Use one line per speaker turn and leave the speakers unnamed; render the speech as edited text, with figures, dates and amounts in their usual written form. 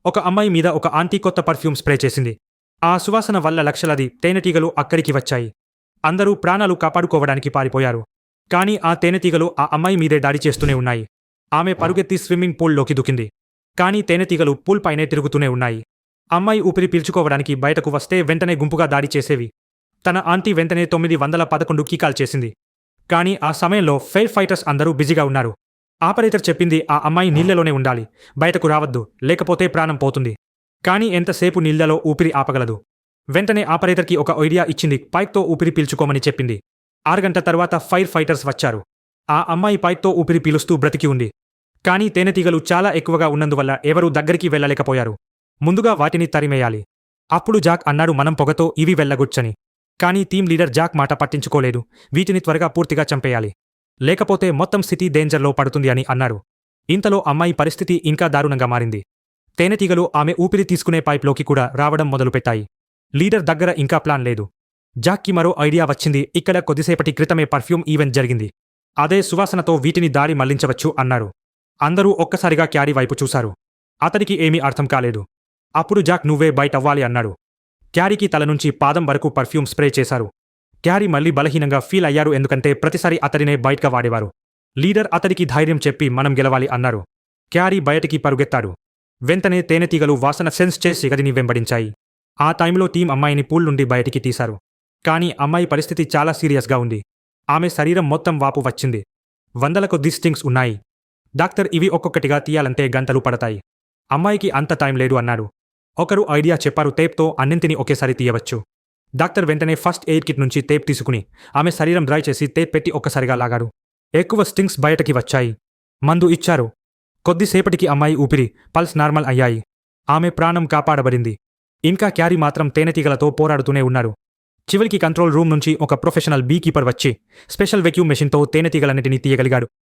ఒక అమ్మాయి మీద ఒక ఆంటీ కొత్త పర్ఫ్యూమ్ స్ప్రే చేసింది. ఆ సువాసన వల్ల లక్షలాది తేనెటీగలు అక్కడికి వచ్చాయి. అందరూ ప్రాణాలు కాపాడుకోవడానికి పారిపోయారు. కానీ ఆ తేనెటీగలు ఆ అమ్మాయి మీదే దాడి చేస్తూనే ఉన్నాయి. ఆమె పరుగెత్తి స్విమ్మింగ్ పూల్లోకి దూకింది. కానీ తేనెటీగలు పూల్ పైనే తిరుగుతూనే ఉన్నాయి. అమ్మాయి ఊపిరి పీల్చుకోవడానికి బయటకు వస్తే వెంటనే గుంపుగా దాడి చేసేవి. తన ఆంటీ వెంటనే 911కి కాల్ చేసింది. కానీ ఆ సమయంలో ఫైర్ ఫైటర్స్ అందరూ బిజీగా ఉన్నారు. ఆపరేటర్ చెప్పింది ఆ అమ్మాయి నీళ్లలోనే ఉండాలి, బయటకు రావద్దు, లేకపోతే ప్రాణం పోతుంది. కానీ ఎంతసేపు నీళ్లలో ఊపిరి ఆపగలదు. వెంటనే ఆపరేటర్కి ఒక ఐడియా ఇచ్చింది. పైప్తో ఊపిరి పీల్చుకోమని చెప్పింది. 6 గంటల తర్వాత ఫైర్ ఫైటర్స్ వచ్చారు. ఆ అమ్మాయి పైప్తో ఊపిరి పీలుస్తూ బ్రతికి ఉంది. కానీ తేనెటీగలు చాలా ఎక్కువగా ఉన్నందువల్ల ఎవరూ దగ్గరికి వెళ్లలేకపోయారు. ముందుగా వాటిని తరిమేయాలి. అప్పుడు జాక్ అన్నాడు, మనం పొగతో ఇవి వెళ్లగొచ్చని. కానీ టీం లీడర్ జాక్ మాట పట్టించుకోలేదు. వీటిని త్వరగా పూర్తిగా చంపేయాలి, లేకపోతే మొత్తం సిటీ డేంజర్లో పడుతుంది అని అన్నారు. ఇంతలో అమ్మాయి పరిస్థితి ఇంకా దారుణంగా మారింది. తేనెటీగలు ఆమె ఊపిరి తీసుకునే పైప్లోకి కూడా రావడం మొదలుపెట్టాయి. లీడర్ దగ్గర ఇంకా ప్లాన్ లేదు. జాక్కి మరో ఐడియా వచ్చింది. ఇక్కడ కొద్దిసేపటి క్రితమే పర్ఫ్యూమ్ ఈవెంట్ జరిగింది. అదే సువాసనతో వీటిని దారి మళ్లించవచ్చు అన్నారు. అందరూ ఒక్కసారిగా క్యారీ వైపు చూశారు. అతనికి ఏమీ అర్థం కాలేదు. అప్పుడు జాక్ నువ్వే బయటవ్వాలి అన్నాడు. క్యారీకి తల నుంచి పాదం వరకు పర్ఫ్యూమ్ స్ప్రే చేశారు. క్యారీ మళ్లీ బలహీనంగా ఫీల్ అయ్యారు, ఎందుకంటే ప్రతిసారి అతడినే బయటగా వాడేవారు. లీడర్ అతడికి ధైర్యం చెప్పి మనం గెలవాలి అన్నారు. క్యారీ బయటికి పరుగెత్తాడు. వెంటనే తేనెటీగలు వాసన సెన్స్ చేసి గదిని వెంబడించాయి. ఆ టైంలో టీం అమ్మాయిని పూల్ నుండి బయటికి తీశారు. కానీ అమ్మాయి పరిస్థితి చాలా సీరియస్గా ఉంది. ఆమె శరీరం మొత్తం వాపు వచ్చింది. వందల కొద్ది స్టింగ్స్ ఉన్నాయి. డాక్టర్ ఇవి ఒక్కొక్కటిగా తీయాలంటే గంటలు పడతాయి. అమ్మాయికి అంత టైం లేదు అన్నాడు. ఒకరు ఐడియా చెప్పారు, టేప్తో అన్నింటినీ ఒకేసారి తీయవచ్చు. డాక్టర్ వెంటనే ఫస్ట్ ఎయిడ్ కిట్ నుంచి టేప్ తీసుకుని ఆమె శరీరం డ్రై చేసి టేప్ పెట్టి ఒక్కసారిగా లాగాడు. ఎక్కువ స్టింగ్స్ బయటకి వచ్చాయి. మందు ఇచ్చారు. కొద్దిసేపటికి అమ్మాయి ఊపిరి, పల్స్ నార్మల్ అయ్యాయి. ఆమె ప్రాణం కాపాడబడింది. ఇంకా క్యారీ మాత్రం తేనెటీగలతో పోరాడుతూనే ఉన్నారు. చివరికి కంట్రోల్ రూమ్ నుంచి ఒక ప్రొఫెషనల్ బీ కీపర్ వచ్చి స్పెషల్ వెక్యూమ్ మెషిన్తో తేనెటీగలన్నిటినీ తీయగలిగాడు.